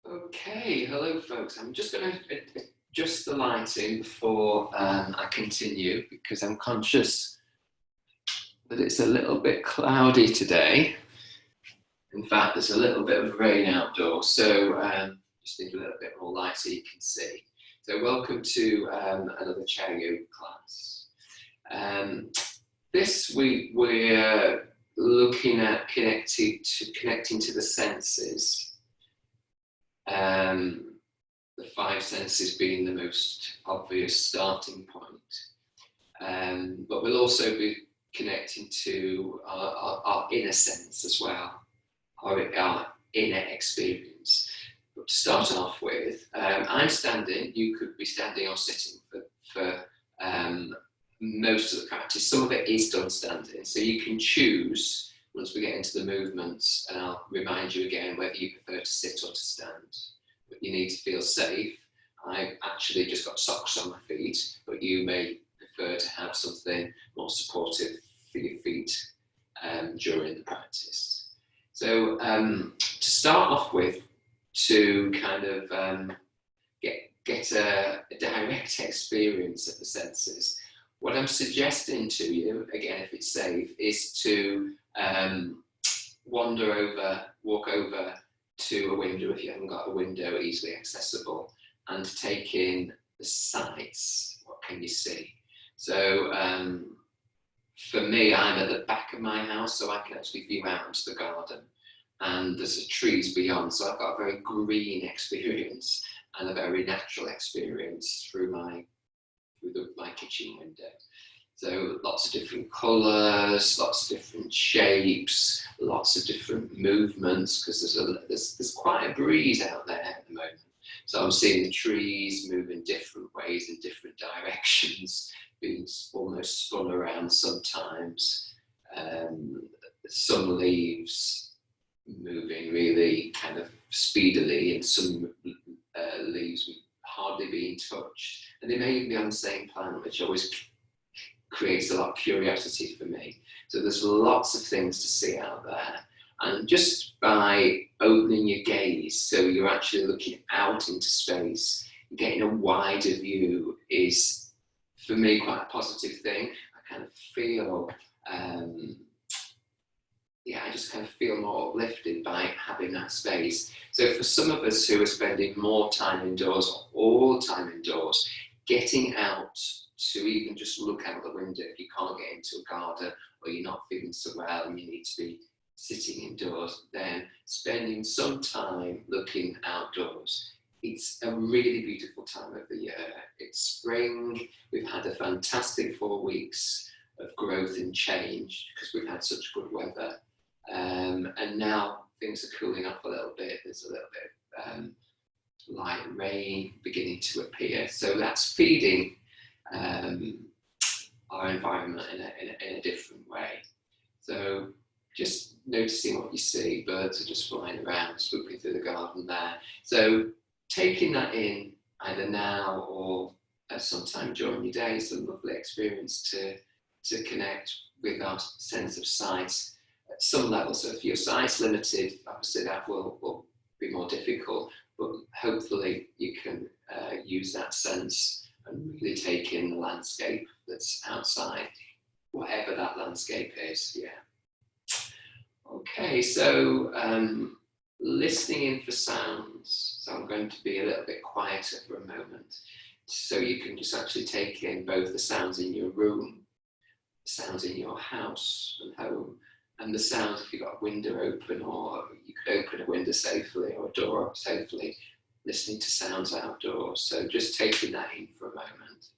Okay, hello folks. I'm just going to adjust the lighting before I continue because I'm conscious that it's a little bit cloudy today. In fact, there's a little bit of rain outdoors, so just need a little bit more light so you can see. So welcome to another chair yoga class. This week we're looking at connecting to the senses. The five senses being the most obvious starting point. But we'll also be connecting to our inner sense as well, our inner experience. But to start off with, I'm standing, you could be standing or sitting for most of the practice. Some of it is done standing, so you can choose once we get into the movements, and I'll remind you again whether you prefer to sit or to stand. But you need to feel safe. I've actually just got socks on my feet, but you may prefer to have something more supportive for your feet during the practice. So to start off with, to kind of get a direct experience of the senses, what I'm suggesting to you, again, if it's safe, is to walk over to a window if you haven't got a window easily accessible, and take in the sights. What can you see? So for me, I'm at the back of my house, so I can actually view out into the garden, and there's trees beyond, so I've got a very green experience and a very natural experience through my kitchen window. So lots of different colours, lots of different shapes, lots of different movements, because there's quite a breeze out there at the moment. So I'm seeing the trees move in different ways, in different directions, being almost spun around sometimes. Some leaves moving really kind of speedily, and some leaves hardly being touched. And they may even be on the same plant, which always creates a lot of curiosity for me. So there's lots of things to see out there. And just by opening your gaze, so you're actually looking out into space, getting a wider view is, for me, quite a positive thing. I kind of feel, I just kind of feel more uplifted by having that space. So for some of us who are spending more time indoors, or all the time indoors, getting out to even just look out the window if you can't get into a garden, or you're not feeling so well and you need to be sitting indoors, then spending some time looking outdoors. It's a really beautiful time of the year. It's spring. We've had a fantastic 4 weeks of growth and change because we've had such good weather. And now things are cooling off a little bit. There's a little bit of light rain beginning to appear. So that's feeding our environment in a different way. So just noticing what you see. Birds are just flying around, swooping through the garden there. So taking that in either now or sometime during your day is a lovely experience to connect with our sense of sight at some level. So if your sight's limited, obviously that will be more difficult, but hopefully you can use that sense and really take in the landscape that's outside, whatever that landscape is. Okay, so listening in for sounds. So I'm going to be a little bit quieter for a moment, so you can just actually take in both the sounds in your room, the sounds in your house and home, and the sounds if you've got a window open, or you could open a window safely or a door up safely, listening to sounds outdoors. So just taking that in for a moment.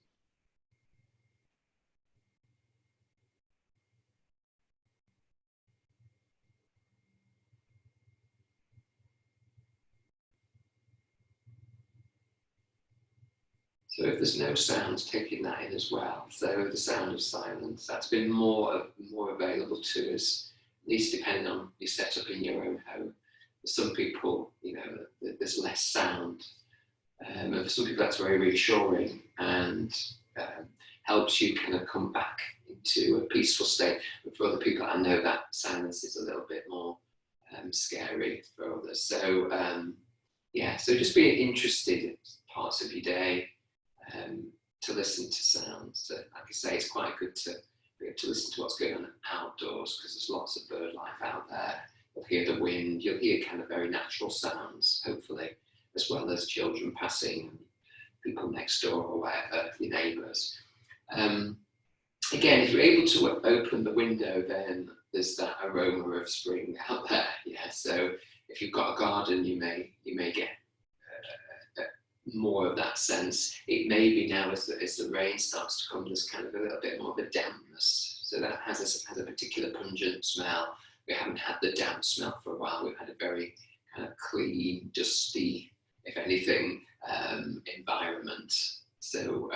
So if there's no sound, taking that in as well. So the sound of silence, that's been more available to us, at least depending on your setup in your own home. For some people, there's less sound. And for some people that's very reassuring and helps you kind of come back into a peaceful state. But for other people, I know that silence is a little bit more scary for others. So yeah, so just being interested in parts of your day, to listen to sounds. Like I say, it's quite good to be able to listen to what's going on outdoors, because there's lots of bird life out there. You'll hear the wind, you'll hear kind of very natural sounds, hopefully, as well as children passing, people next door or whatever, your neighbours. Again, if you're able to open the window, then there's that aroma of spring out there. Yeah, so if you've got a garden, you may get more of that sense. It may be now as the rain starts to come, there's kind of a little bit more of a dampness. So that has a particular pungent smell. We haven't had the damp smell for a while. We've had a very kind of clean, dusty, if anything, environment. So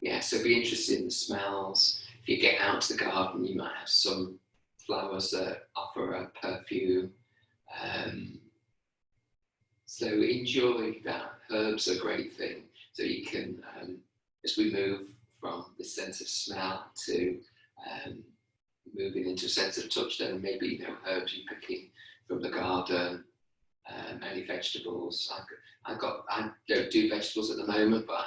yeah, so be interested in the smells. If you get out to the garden, you might have some flowers that offer a perfume. So enjoy that. Herbs are a great thing. So you can, as we move from the sense of smell to moving into a sense of touch, then maybe herbs you're picking from the garden, any vegetables. I don't do vegetables at the moment, but I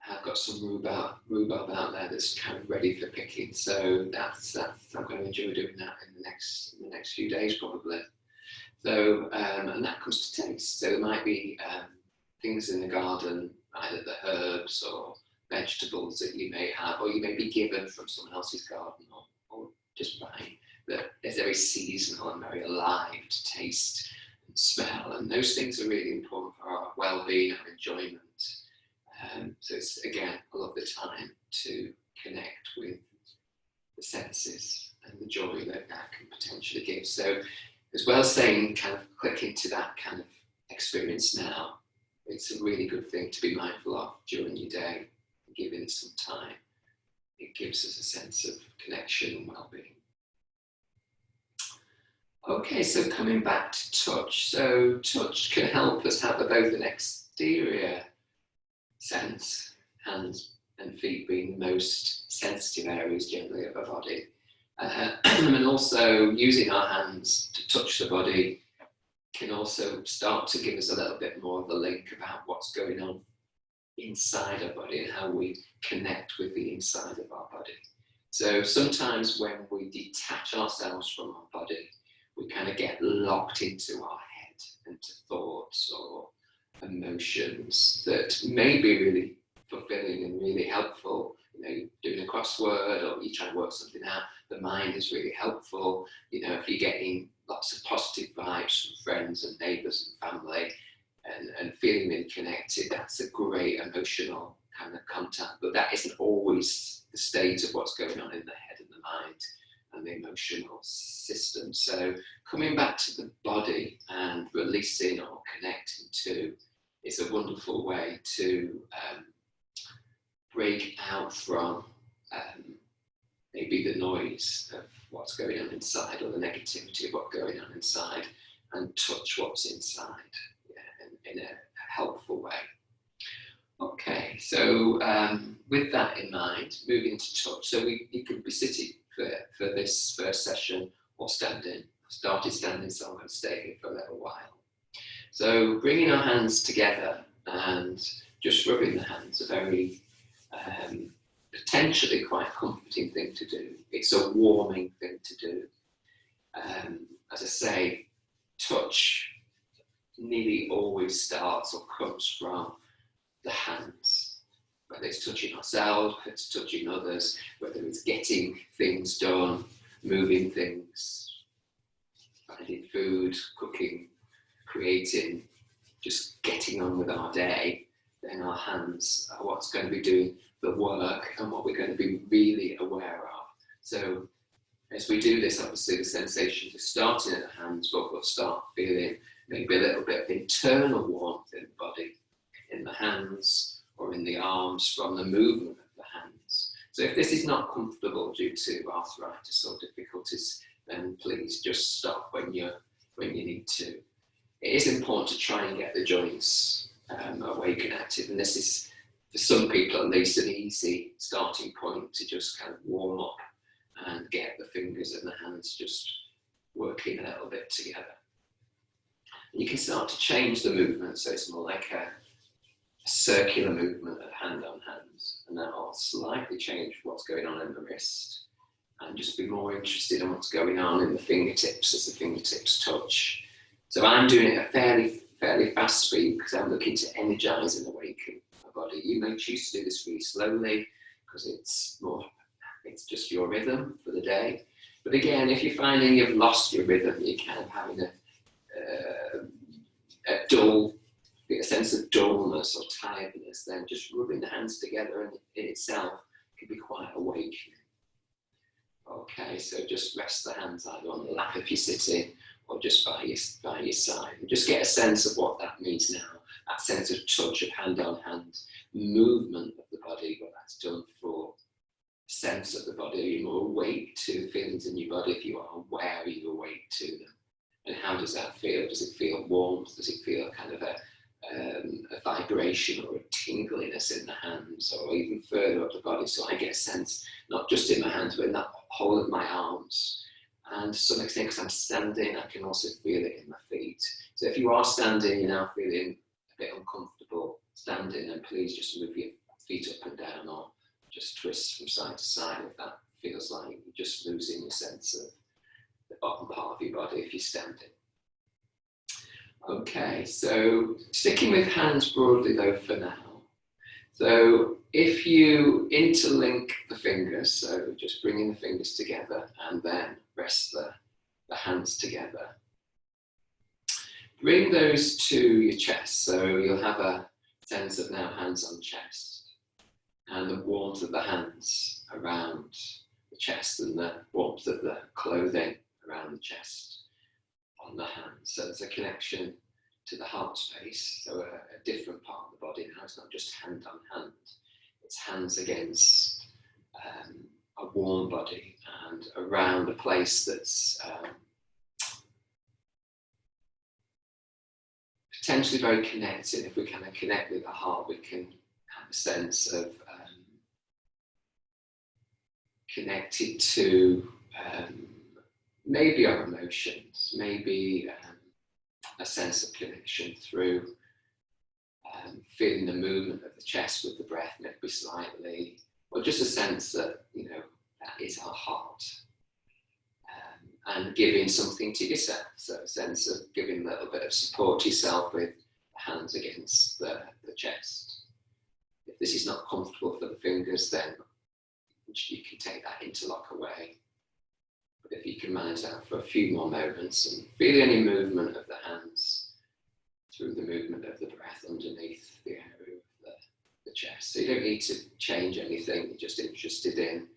have got some rhubarb out there that's kind of ready for picking. So that's I'm going to enjoy doing that in the next few days probably. So and that comes to taste. So there might be things in the garden, either the herbs or vegetables that you may have, or you may be given from someone else's garden, or just buying, that is very seasonal and very alive to taste and smell. And those things are really important for our well-being, our enjoyment. So it's, again, I love the time to connect with the senses and the joy that can potentially give. So as well as saying, kind of click into that kind of experience now, it's a really good thing to be mindful of during your day, giving it some time. It gives us a sense of connection and well-being. Okay, so coming back to touch. So touch can help us have both an exterior sense, hands and feet being the most sensitive areas generally of our body, and also using our hands to touch the body can also start to give us a little bit more of a link about what's going on inside our body and how we connect with the inside of our body. So sometimes when we detach ourselves from our body, we kind of get locked into our head, into thoughts or emotions that may be really fulfilling and really helpful. Doing a crossword, or you try to work something out, the mind is really helpful. If you're getting lots of positive vibes from friends and neighbours and family, and feeling really connected, that's a great emotional kind of contact. But that isn't always the state of what's going on in the head and the mind and the emotional system. So coming back to the body and releasing or connecting to is a wonderful way to break out from maybe the noise of what's going on inside, or the negativity of what's going on inside, and touch what's inside in a helpful way. Okay, so with that in mind, moving to touch. So you could be sitting for this first session, or standing. I started standing, so I'm going to stay here for a little while. So bringing our hands together and just rubbing the hands, a very potentially quite comforting thing to do. It's a warming thing to do. As I say, touch nearly always starts or comes from the hands, whether it's touching ourselves, whether it's touching others, whether it's getting things done, moving things, finding food, cooking, creating, just getting on with our day. Then our hands are what's going to be doing the work and what we're going to be really aware of. So as we do this, obviously the sensations are starting at the hands, but we'll start feeling maybe a little bit of internal warmth in the body, in the hands or in the arms from the movement of the hands. So if this is not comfortable due to arthritis or difficulties, then please just stop when you need to. It is important to try and get the joints awake and active, and this is, for some people at least, an easy starting point to just kind of warm up and get the fingers and the hands just working a little bit together. You can start to change the movement, so it's more like a circular movement of hand on hands, and that will slightly change what's going on in the wrist, and just be more interested in what's going on in the fingertips as the fingertips touch. So I'm doing it at a fairly fast speed because I'm looking to energize and awaken my body. You may choose to do this really slowly because it's just your rhythm for the day. But again, if you're finding you've lost your rhythm, you're kind of having a sense of dullness or tiredness, then just rubbing the hands together in itself can be quite awakening. Okay, so just rest the hands either on the lap if you're sitting or just by your side. And just get a sense of what that means now, that sense of touch of hand on hand, movement of the body, what that's done for sense of the body. Are you more awake to feelings in your body? If you are, where are you awake to them? And how does that feel? Does it feel warmth? Does it feel kind of a vibration or a tingliness in the hands, or even further up the body? So I get a sense, not just in my hands, but in that whole of my arms. And to some extent, because I'm standing, I can also feel it in my feet. So if you are standing, you're now feeling a bit uncomfortable standing, then please just move your feet up and down, or just twist from side to side if that feels like you're just losing your sense of the bottom part of your body if you're standing. Okay, so sticking with hands broadly though for now. So if you interlink the fingers, so just bringing the fingers together and then rest the hands together. Bring those to your chest, so you'll have a sense of now hands on chest and the warmth of the hands around the chest and the warmth of the clothing around the chest on the hands. So there's a connection to the heart space, so a different part of the body now. It's not just hand on hand, it's hands against a warm body and around a place that's potentially very connected. If we kind of connect with the heart, we can have a sense of connected to maybe our emotions, maybe a sense of connection through feeling the movement of the chest with the breath, maybe slightly, or just a sense that, you know, that is our heart. And giving something to yourself, so a sense of giving a little bit of support to yourself with the hands against the chest. If this is not comfortable for the fingers, then you can take that interlock away. But if you can manage that for a few more moments and feel any movement of the hands through the movement of the breath underneath the area of the chest. So you don't need to change anything, you're just interested in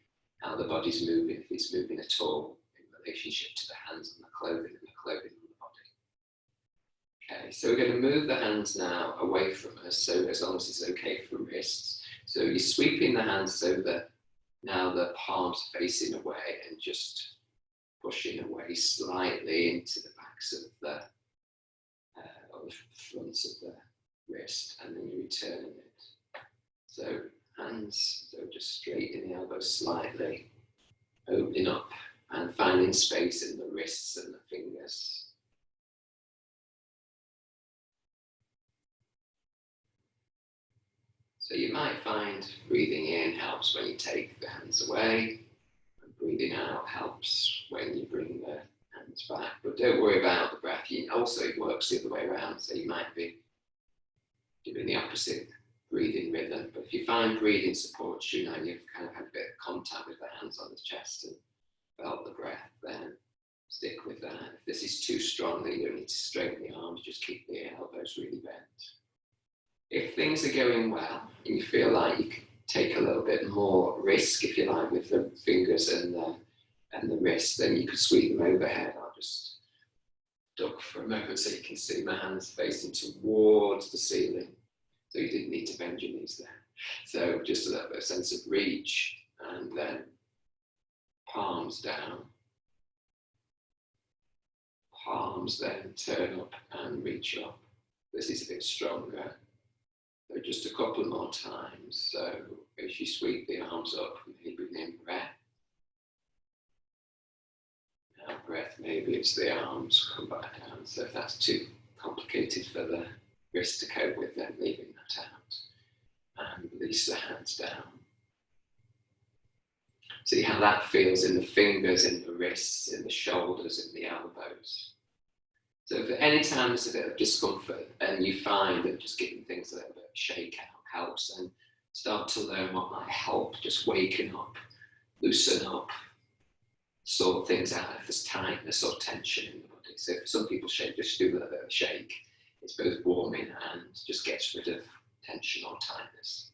how the body's moving, if it's moving at all in relationship to the hands and the clothing and the clothing on the body. Okay, so we're going to move the hands now away from us, so as long as it's okay for wrists. So you're sweeping the hands so that now the palms are facing away and just pushing away slightly into the backs of the fronts of the wrist, and then you're returning it. So hands, so just straightening the elbows slightly, opening up and finding space in the wrists and the fingers. So you might find breathing in helps when you take the hands away, and breathing out helps when you bring the hands back. But don't worry about the breath. Also, it works the other way around, so you might be doing the opposite breathing rhythm. But if you find breathing supports you, now you've kind of had a bit of contact with the hands on the chest and felt the breath, then stick with that. If this is too strong, then you don't need to straighten the arms, just keep the elbows really bent. If things are going well and you feel like you can take a little bit more risk, if you like, with the fingers and the wrist, then you could sweep them overhead. I'll just duck for a moment so you can see my hands facing towards the ceiling. So you didn't need to bend your knees there. So just a little bit of sense of reach, and then palms down. Palms then turn up and reach up. This is a bit stronger. So just a couple more times. So as you sweep the arms up, maybe in breath. Now breath, maybe it's the arms come back down. So if that's too complicated for the wrist to cope with, then leaving that out. And release the hands down. See how that feels in the fingers, in the wrists, in the shoulders, in the elbows. So if at any time there's a bit of discomfort and you find that just giving things a little bit of a shake out helps, and start to learn what might help, just waking up, loosen up, sort things out if there's tightness or tension in the body. So for some people, just do a little bit of a shake. It's both warming and just gets rid of tension or tightness.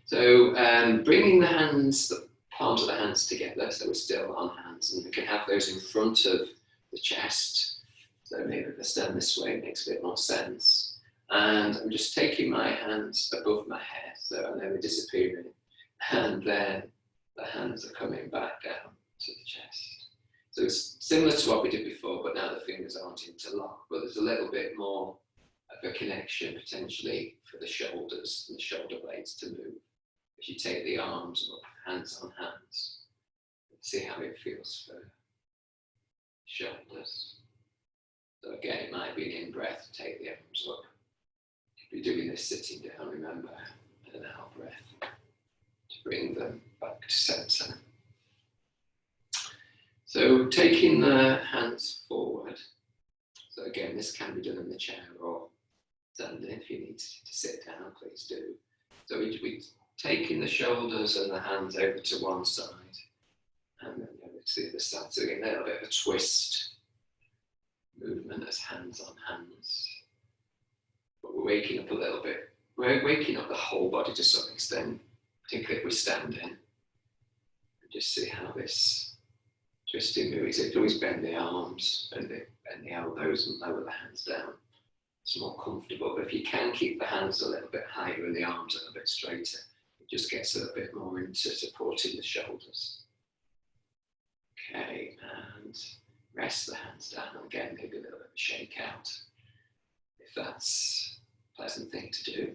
So bringing the hands, the palms of the hands together, so we're still on hands, and we can have those in front of the chest. So maybe if I stand this way, it makes a bit more sense. And I'm just taking my hands above my head, so I know they're disappearing. And then the hands are coming back down to the chest. So it's similar to what we did before, but now the fingers aren't interlocked, but there's a little bit more of a connection potentially for the shoulders and the shoulder blades to move. If you take the arms up, hands on hands, see how it feels for shoulders. So again, it might be an in-breath, take the arms up. If you're doing this sitting down, remember, and an out-breath to bring them back to centre. So taking the hands forward. So again, this can be done in the chair or standing. If you need to sit down, please do. So we taking the shoulders and the hands over to one side and then over to the other side. So again, a little bit of a twist movement as hands on hands. But we're waking up a little bit. We're waking up the whole body to some extent, particularly if we're standing. And just see how this twisting moving. So you can always bend the arms, bend the elbows and lower the hands down. It's more comfortable. But if you can keep the hands a little bit higher and the arms a little bit straighter, it just gets a little bit more into supporting the shoulders. Okay, and rest the hands down. And again, maybe a little bit of a shake out, if that's a pleasant thing to do.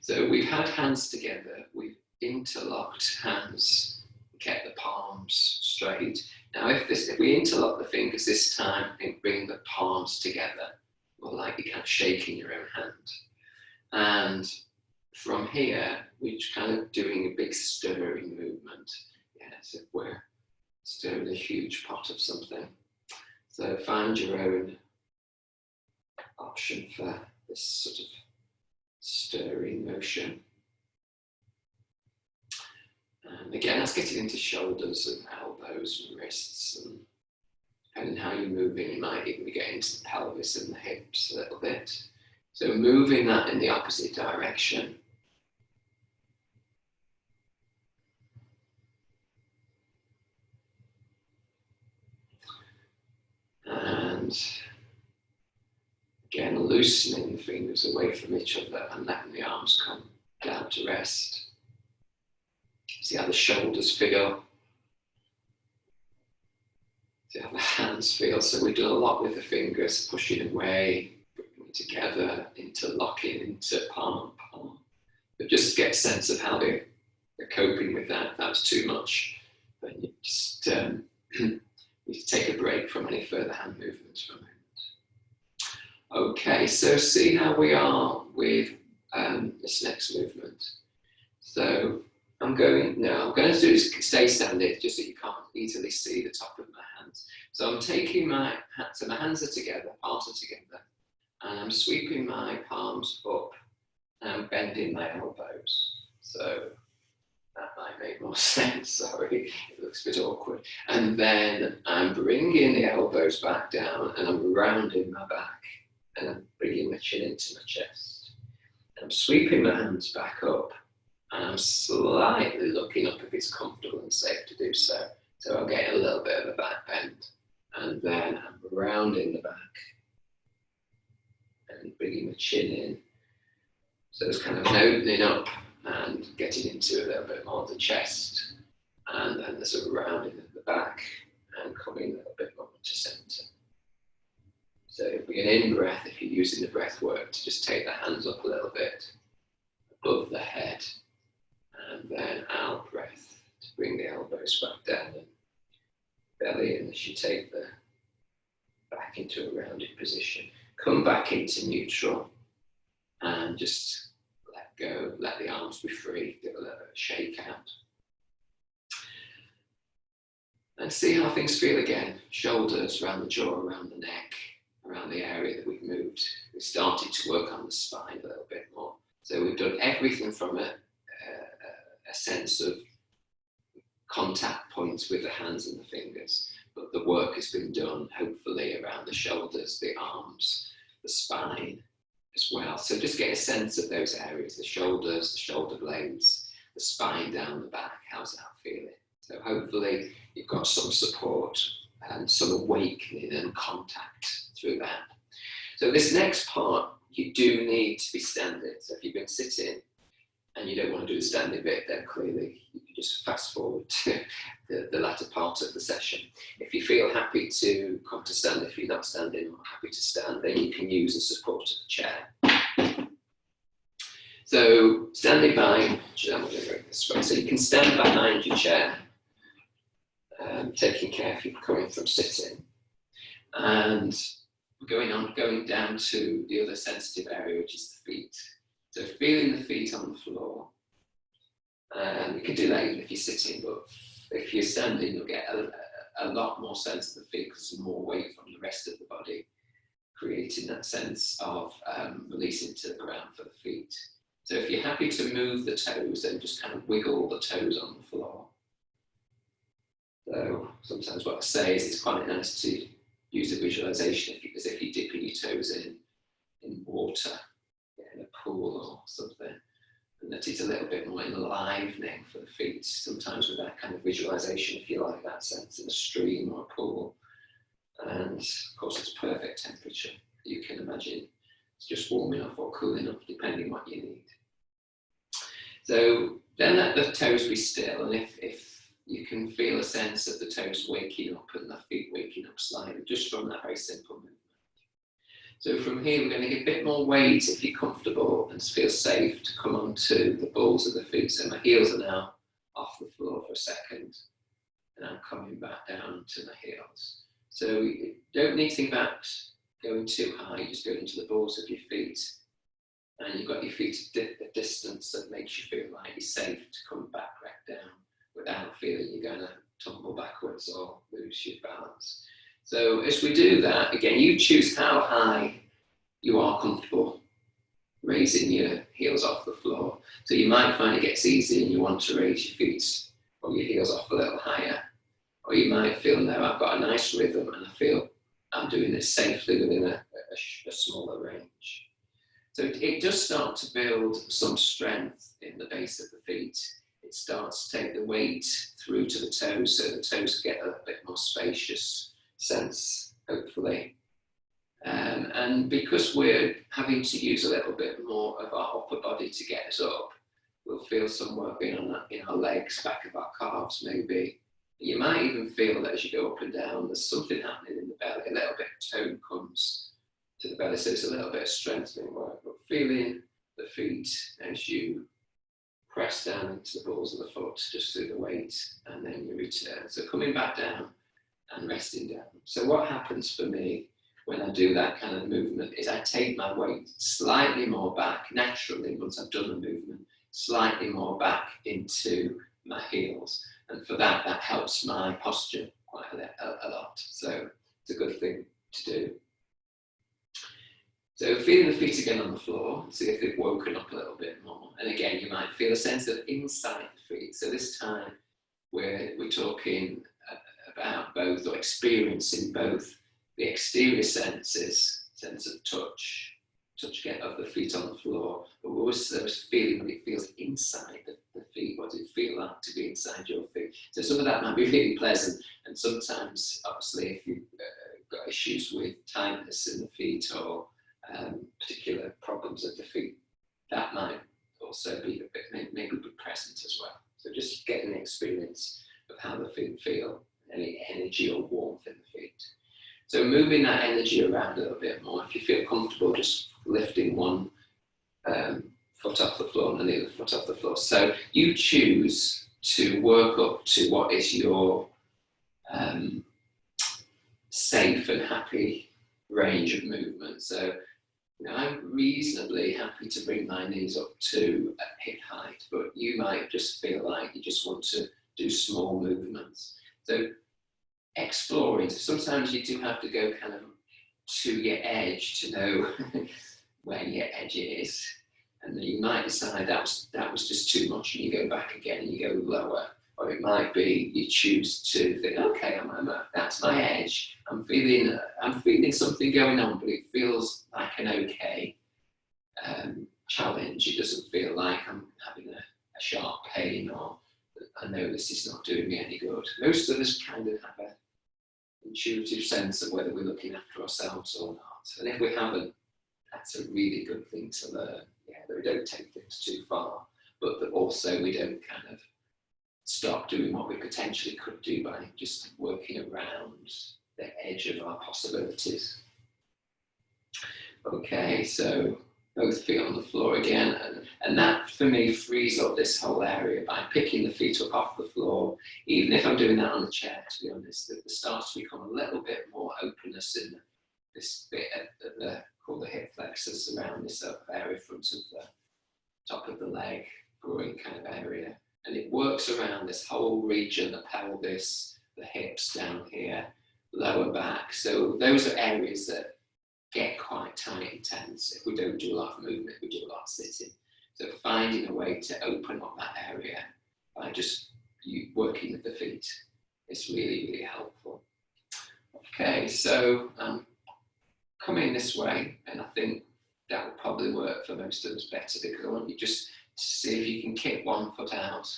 So we've had hands together. We've interlocked hands, kept the palms straight. Now, if we interlock the fingers this time and bring the palms together, more like you're kind of shaking your own hand. And from here, we're kind of doing a big stirring movement. Yeah, as if we're stirring a huge pot of something. So find your own option for this sort of stirring motion. And again, that's getting into shoulders and elbows and wrists, and depending how you're moving, you might even be getting into the pelvis and the hips a little bit. So moving that in the opposite direction. And again, loosening the fingers away from each other and letting the arms come down to rest. See how the shoulders feel. See how the hands feel. So we do a lot with the fingers, pushing away, bringing together, interlocking into palm, palm. But just get a sense of how they're coping with that. If that's too much, then you just need to take a break from any further hand movements for a moment. Okay, so see how we are with this next movement. So I'm going to do this, stay standing, just so you can't easily see the top of my hands. So I'm taking my hands, so my hands are together, palms are together, and I'm sweeping my palms up, and I'm bending my elbows. So that might make more sense, sorry, it looks a bit awkward. And then I'm bringing the elbows back down, and I'm rounding my back, and I'm bringing my chin into my chest. And I'm sweeping my hands back up, and I'm slightly looking up if it's comfortable and safe to do so. So I'll get a little bit of a back bend. And then I'm rounding the back and bringing the chin in. So it's kind of opening up and getting into a little bit more of the chest. And then there's a rounding at the back and coming a little bit more to centre. So it'll be an in-breath if you're using the breath work to just take the hands up a little bit above the head. And then out breath to bring the elbows back down and belly in as you take the back into a rounded position. Come back into neutral and just let go, let the arms be free, give a little bit of a shake out. And see how things feel again. Shoulders, around the jaw, around the neck, around the area that we've moved. We started to work on the spine a little bit more. So we've done everything from a sense of contact points with the hands and the fingers, but the work has been done hopefully around the shoulders, the arms, the spine as well. So just get a sense of those areas, the shoulders, the shoulder blades, the spine down the back. How's that feeling? So hopefully you've got some support and some awakening and contact through that. So this next part, you do need to be standing. So if you've been sitting and you don't want to do the standing bit, then clearly you can just fast forward to the latter part of the session. If you feel happy to come to stand, if you're not standing or happy to stand, then you can use the support of the chair. So standing by, I'm going to go this way. So you can stand behind your chair, taking care if you're coming from sitting. And going down to the other sensitive area, which is the feet. So feeling the feet on the floor. You can do that even if you're sitting, but if you're standing, you'll get a lot more sense of the feet because there's more weight from the rest of the body, creating that sense of releasing to the ground for the feet. So if you're happy to move the toes, then just kind of wiggle the toes on the floor. So sometimes what I say is it's quite nice to use a visualization as if you're dipping your toes in water, in a pool or something, and that it's a little bit more enlivening for the feet, sometimes with that kind of visualization, if you like that sense, in a stream or a pool. And of course it's perfect temperature. You can imagine it's just warm enough or cool enough, depending what you need. So then let the toes be still, and if you can feel a sense of the toes waking up and the feet waking up slightly, just from that very simple movement. So from here, we're going to give a bit more weight if you're comfortable and feel safe to come onto the balls of the feet. So my heels are now off the floor for a second, and I'm coming back down to my heels. So you don't need to think about going too high, you just go into the balls of your feet, and you've got your feet at a distance that makes you feel like you're safe to come back down without feeling you're going to tumble backwards or lose your balance. So as we do that, again, you choose how high you are comfortable raising your heels off the floor. So you might find it gets easy and you want to raise your feet or your heels off a little higher. Or you might feel, no, I've got a nice rhythm and I feel I'm doing this safely within a smaller range. So it does start to build some strength in the base of the feet. It starts to take the weight through to the toes, so the toes get a bit more spacious sense, hopefully. And because we're having to use a little bit more of our upper body to get us up, we'll feel some work in our legs, back of our calves maybe. You might even feel that as you go up and down, there's something happening in the belly, a little bit of tone comes to the belly, so it's a little bit of strengthening work, but feeling the feet as you press down into the balls of the foot, just through the weight, and then you return. So coming back down and resting down. So what happens for me when I do that kind of movement is I take my weight slightly more back, naturally, once I've done the movement, slightly more back into my heels. And for that, that helps my posture quite a lot. So it's a good thing to do. So feeling the feet again on the floor, see if they've woken up a little bit more. And again, you might feel a sense of inside the feet. So this time we're talking about both, or experiencing both the exterior senses, sense of touch again of the feet on the floor, but we're also feeling what it feels inside the feet. What does it feel like to be inside your feet? So some of that might be really pleasant, and sometimes, obviously, if you've got issues with tightness in the feet or particular problems of the feet, that might also be a bit, maybe be present as well. So just getting the experience of how the feet feel, any energy or warmth in the feet. So moving that energy around a little bit more. If you feel comfortable, just lifting one foot off the floor and the other foot off the floor. So you choose to work up to what is your safe and happy range of movement. So, I'm reasonably happy to bring my knees up to hip height, but you might just feel like you just want to do small movements. So exploring, so sometimes you do have to go kind of to your edge to know where your edge is. And then you might decide that was just too much, and you go back again and you go lower. Or it might be you choose to think, okay, that's my edge. I'm feeling something going on, but it feels like an okay challenge. It doesn't feel like I'm having a sharp pain, or I know this is not doing me any good. Most of us kind of have an intuitive sense of whether we're looking after ourselves or not. And if we haven't, that's a really good thing to learn. Yeah, that we don't take things too far, but that also we don't kind of stop doing what we potentially could do by just working around the edge of our possibilities. Okay, so both feet on the floor again, and that for me frees up this whole area by picking the feet up off the floor. Even if I'm doing that on the chair, to be honest, there starts to become a little bit more openness in this bit of the called the hip flexors around this area front of the top of the leg, groin kind of area. And it works around this whole region, the pelvis, the hips down here, lower back. So those are areas that get quite tight and tense if we don't do a lot of movement, if we do a lot of sitting. So finding a way to open up that area by just working with the feet is really, really helpful. Okay, so coming this way, and I think that will probably work for most of us better, because I want you just to see if you can kick one foot out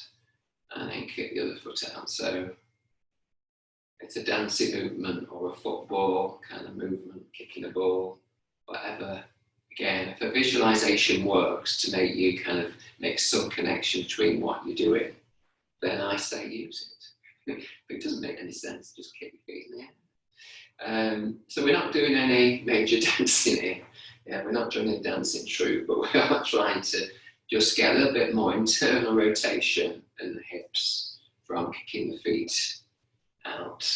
and then kick the other foot out. So it's a dancing movement or a football kind of movement, kicking a ball, whatever. Again, if a visualization works to make you kind of make some connection between what you're doing, then I say use it. If it doesn't make any sense, just kick your feet in the air. So we're not doing any major dancing here. Yeah, we're not doing a dancing troupe, but we are trying to just get a little bit more internal rotation in the hips from kicking the feet out,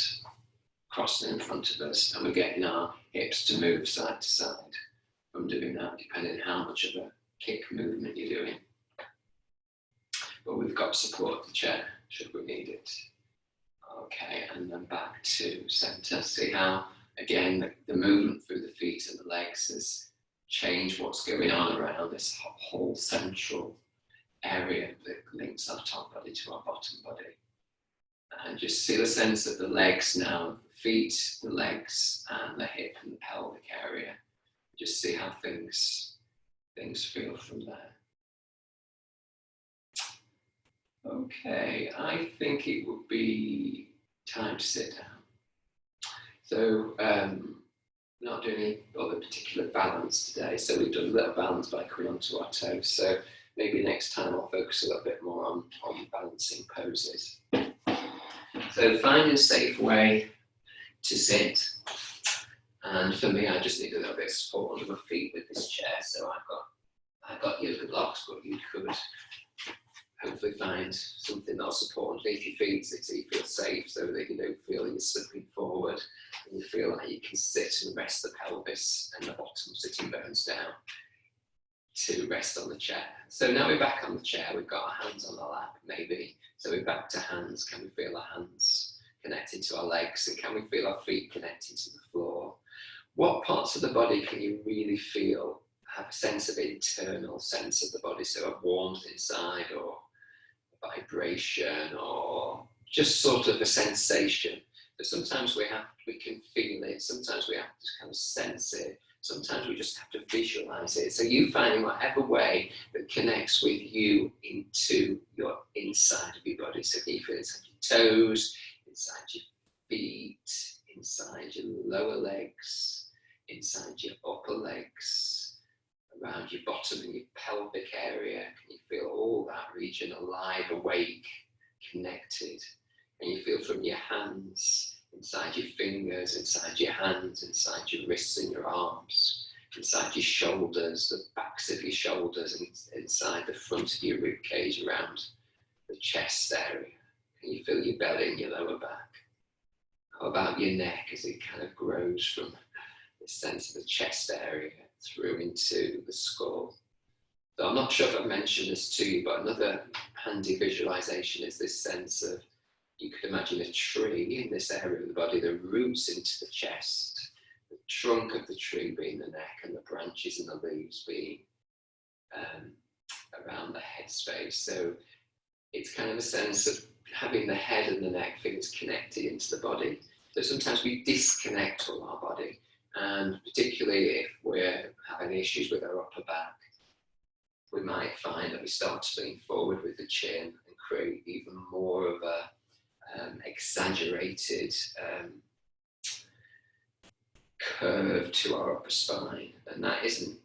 crossing in front of us, and we're getting our hips to move side to side from doing that, depending on how much of a kick movement you're doing. But we've got support of the chair should we need it. Okay, and then back to center. See how, again, the movement through the feet and the legs has changed what's going on around this whole central area that links our top body to our bottom body. And just see the sense of the legs now, the feet, the legs, and the hip and the pelvic area. Just see how things feel from there. Okay, I think it would be time to sit down. So, not doing any other particular balance today. So we've done a little balance by coming onto our toes. So maybe next time I'll focus a little bit more on balancing poses. So find a safe way to sit. And for me, I just need a little bit of support under my feet with this chair. So I've got yoga blocks, but you could hopefully find something that'll support underneath your feet so you feel safe, so that you don't feel you're slipping forward, and you feel like you can sit and rest the pelvis and the bottom sitting bones down to rest on the chair. So now we're back on the chair, we've got our hands on our lap maybe, so we're back to hands. Can we feel our hands connecting to our legs, and can we feel our feet connecting to the floor? What parts of the body can you really feel have a sense of internal sense of the body, so a warmth inside, or a vibration, or just sort of a sensation? But sometimes we can feel it, sometimes we have to kind of sense it, sometimes we just have to visualize it. So you finding whatever way that connects with you into your inside of your body. So can you feel inside your toes, inside your feet, inside your lower legs, inside your upper legs, around your bottom and your pelvic area? Can you feel all that region alive, awake, connected? And you feel from your hands, inside your fingers, inside your hands, inside your wrists and your arms, inside your shoulders, the backs of your shoulders, and inside the front of your rib cage, around the chest area. Can you feel your belly and your lower back? How about your neck as it kind of grows from this sense of the chest area through into the skull. So I'm not sure if I've mentioned this to you, but another handy visualization is this sense of, you could imagine a tree in this area of the body, the roots into the chest, the trunk of the tree being the neck, and the branches and the leaves being around the head space. So it's kind of a sense of having the head and the neck things connected into the body. So sometimes we disconnect all our body, and particularly if we're having issues with our upper back, we might find that we start to lean forward with the chin and create even more of a exaggerated curve to our upper spine, and that isn't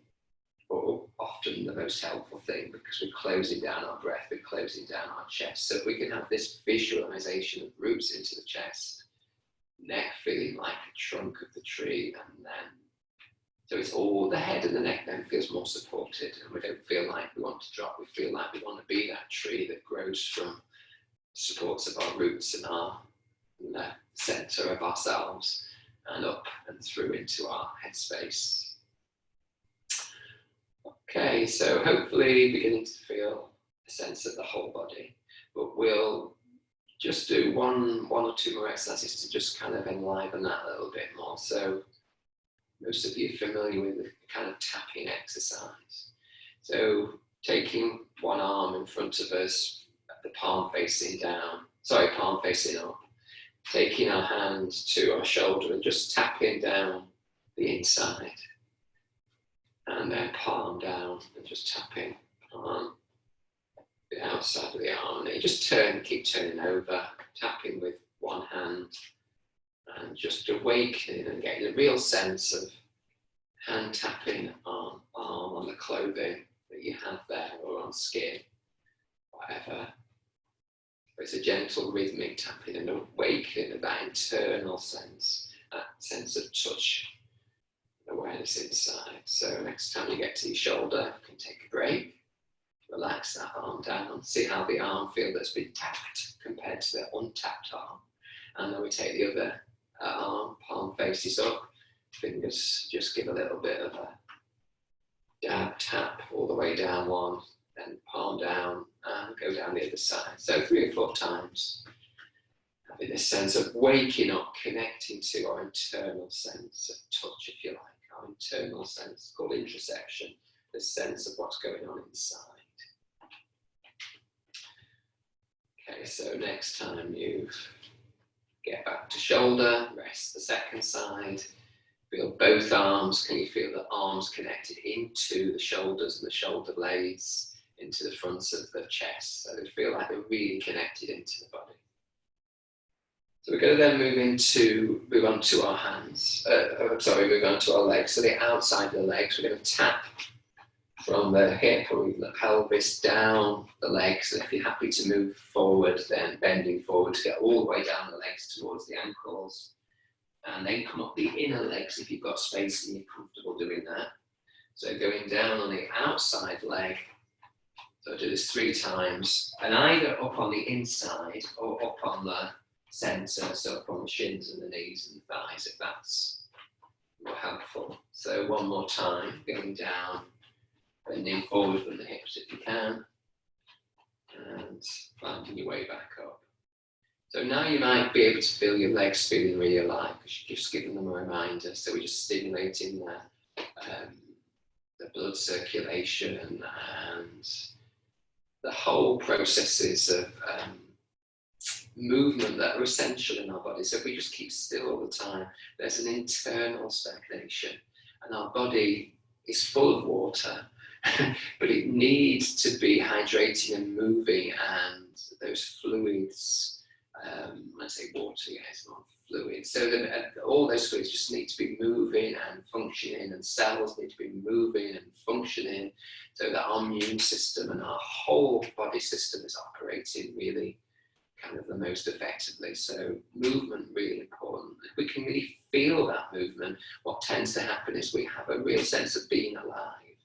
often the most helpful thing, because we're closing down our breath, we're closing down our chest. So if we can have this visualization of roots into the chest, neck feeling like a trunk of the tree, and then so it's all the head and the neck then feels more supported, and we don't feel like we want to drop, we feel like we want to be that tree that grows from supports of our roots and our center of ourselves, and up and through into our headspace. Okay, so hopefully beginning to feel a sense of the whole body, but we'll just do one or two more exercises to just kind of enliven that a little bit more. So most of you are familiar with the kind of tapping exercise. So taking one arm in front of us, the palm facing up, taking our hand to our shoulder and just tapping down the inside. And then palm down and just tapping on the outside of the arm. And you just keep turning over, tapping with one hand, and just awakening and getting a real sense of hand tapping on arm, on the clothing that you have there, or on skin, whatever. It's a gentle rhythmic tapping and awakening of that internal sense, that sense of touch, awareness inside. So next time you get to your shoulder, you can take a break, relax that arm down, see how the arm feels that's been tapped compared to the untapped arm. And then we take the other arm, palm faces up, fingers just give a little bit of a dab tap all the way down one, then palm down and go down the other side. So 3 or 4 times, having this sense of waking up, connecting to our internal sense of touch, if you like, our internal sense called interoception, the sense of what's going on inside. Okay, so next time you get back to shoulder, rest the second side, feel both arms. Can you feel the arms connected into the shoulders and the shoulder blades, into the fronts of the chest, so they feel like they're really connected into the body. So we're going to then move on to our hands. Move on to our legs. So the outside of the legs, we're going to tap from the hip or even the pelvis down the legs. And if you're happy to move forward, then bending forward to get all the way down the legs towards the ankles. And then come up the inner legs if you've got space and you're comfortable doing that. So going down on the outside leg. So do this 3 times, and either up on the inside or up on the center, so up on the shins and the knees and the thighs, if that's more helpful. So one more time, going down, bending forward from the hips if you can, and finding your way back up. So now you might be able to feel your legs feeling really alive, because you've just given them a reminder. So we're just stimulating the blood circulation and the whole processes of movement that are essential in our body. So if we just keep still all the time, there's an internal stagnation, and our body is full of water, but it needs to be hydrating and moving, and those fluids, when I say water, yeah, it's not fluid. So that all those fluids just need to be moving and functioning, and cells need to be moving and functioning, so that our immune system and our whole body system is operating really kind of the most effectively. So movement, really important. If we can really feel that movement, what tends to happen is we have a real sense of being alive,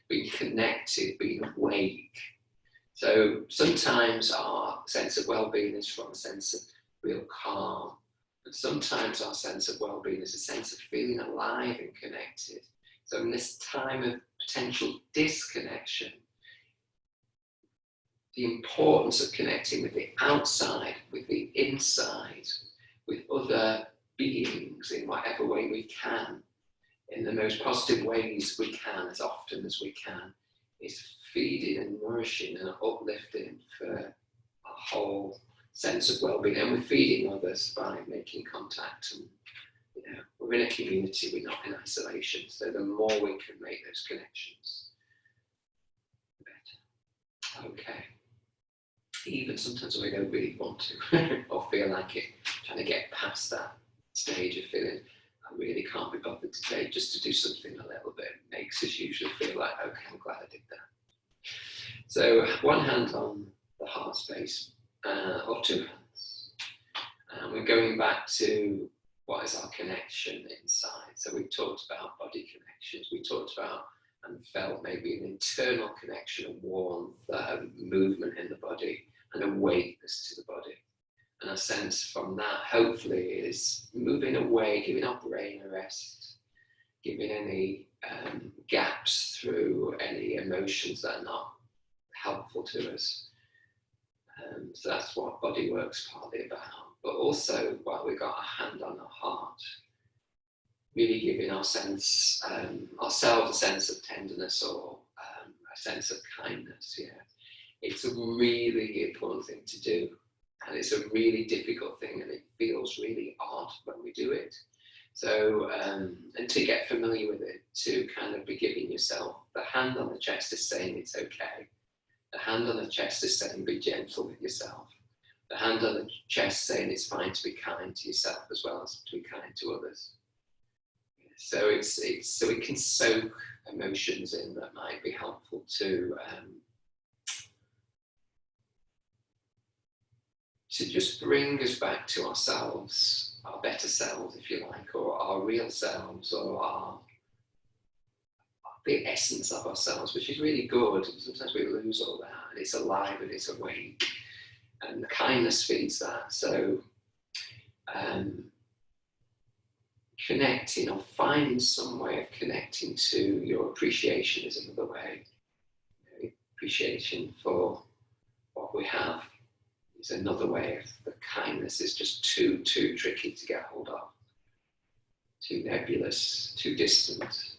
being connected, being awake. So sometimes our sense of well-being is from a sense of real calm, And sometimes our sense of well-being is a sense of feeling alive and connected. So in this time of potential disconnection, the importance of connecting with the outside, with the inside, with other beings in whatever way we can, in the most positive ways we can, as often as we can, is feeding and nourishing and uplifting for a whole sense of well-being. And we're feeding others by making contact. And we're in a community, we're not in isolation. So the more we can make those connections, the better. Okay. Even sometimes we don't really want to or feel like it, trying to get past that stage of feeling, I really can't be bothered today, just to do something a little bit makes us usually feel like, okay, I'm glad I did that. So one hand on the heart space, or two hands. And we're going back to what is our connection inside. So we've talked about body connections, we talked about and felt maybe an internal connection, a warmth, movement in the body, and a weightness to the body. And a sense from that, hopefully, is moving away, giving our brain a rest, giving any gaps through any emotions that are not helpful to us. So that's what body work's partly about. But also, while we've got a hand on our heart, really giving our sense, ourselves a sense of tenderness or a sense of kindness. Yeah, it's a really important thing to do, and it's a really difficult thing, and it feels really odd when we do it. So, and to get familiar with it, to kind of be giving yourself the hand on the chest is saying it's okay. The hand on the chest is saying be gentle with yourself. The hand on the chest saying it's fine to be kind to yourself as well as to be kind to others. So it's so we can soak emotions in that might be helpful to just bring us back to ourselves, our better selves, if you like, or our real selves, or the essence of ourselves, which is really good. Sometimes we lose all that, and it's alive and it's awake, and kindness feeds that. So connecting or finding some way of connecting to your appreciation is another way. Appreciation for what we have is another way. If the kindness is just too tricky to get hold of, too nebulous, too distant.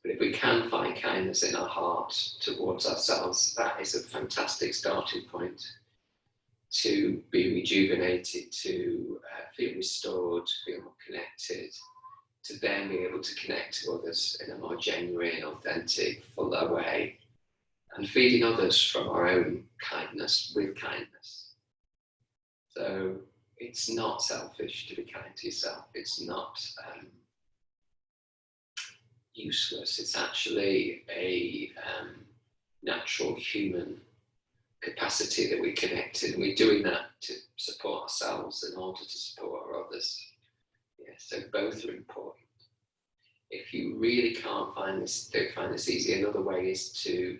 But if we can find kindness in our heart towards ourselves, that is a fantastic starting point to be rejuvenated, to feel restored, feel more connected, to then be able to connect to others in a more genuine, authentic, fuller way, and feeding others from our own kindness with kindness. So it's not selfish to be kind to yourself. It's not useless. It's actually a natural human capacity that we connected, and we're doing that to support ourselves in order to support our others. Yeah, so both are important. If you really can't find this, don't find this easy, another way is to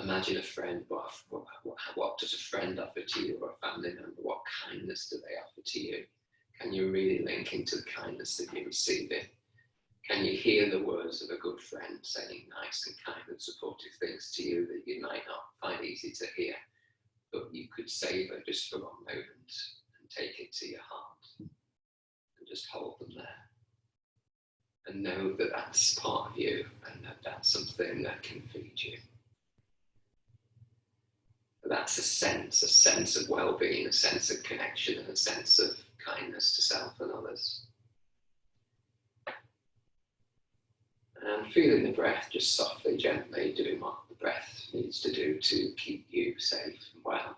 imagine a friend. What does a friend offer to you, or a family member? What kindness do they offer to you? Can you really link into the kindness that you're receiving? Can you hear the words of a good friend saying nice and kind and supportive things to you that you might not find easy to hear, but you could savour just for one moment and take it to your heart and just hold them there and know that that's part of you and that that's something that can feed you. That's a sense of well-being, a sense of connection, and a sense of kindness to self and others. And feeling the breath just softly, gently, doing what the breath needs to do to keep you safe and well.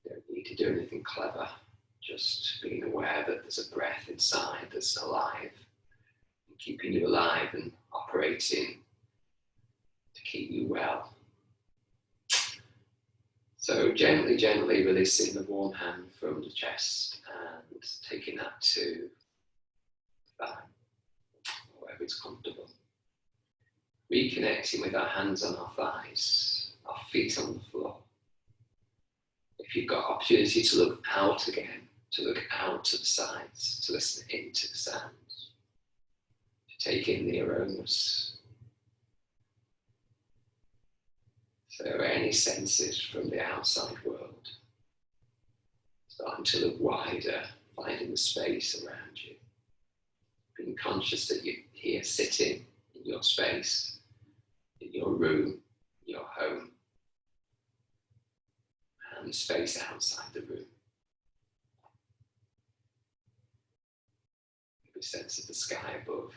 You don't need to do anything clever, just being aware that there's a breath inside that's alive, and keeping you alive and operating to keep you well. So gently, gently releasing the warm hand from the chest and taking that to the thigh, wherever it's comfortable. Reconnecting with our hands on our thighs, our feet on the floor. If you've got opportunity to look out again, to look out to the sides, to listen into the sounds, to take in the aromas. So any senses from the outside world, starting to look wider, finding the space around you, being conscious that you're here sitting in your space, in your room, your home, and the space outside the room. Give a sense of the sky above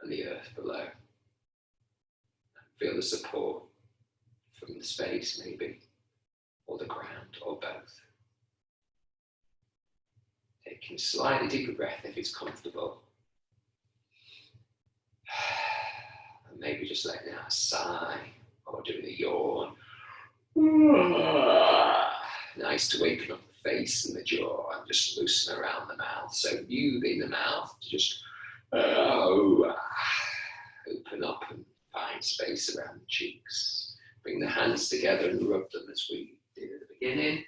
and the earth below. Feel the support from the space, maybe, or the ground, or both. Taking a slightly deeper breath if it's comfortable. And maybe just letting out a sigh, or doing a yawn. Nice to waken up the face and the jaw and just loosen around the mouth. So using the mouth to just open up and find space around the cheeks. Bring the hands together and rub them as we did at the beginning.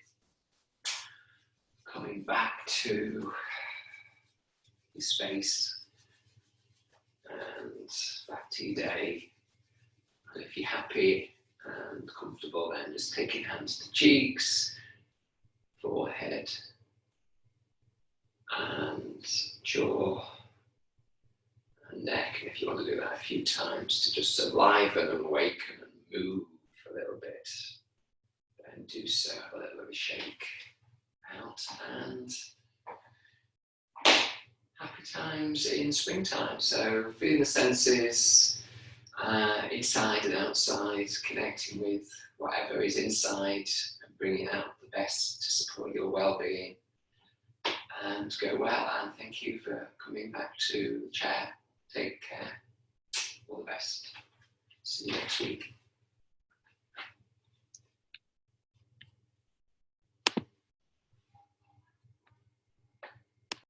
Coming back to your space and back to your day. And if you're happy and comfortable, then just taking hands to cheeks, forehead, and jaw, and neck. And if you want to do that a few times to just enliven and awaken and move a little bit, then do so. Have a little bit of a shake out, and happy times in springtime. So feeling the senses inside and outside, connecting with whatever is inside and bringing out the best to support your well-being, and go well. And thank you for coming back to the chair. Take care. All the best. See you next week.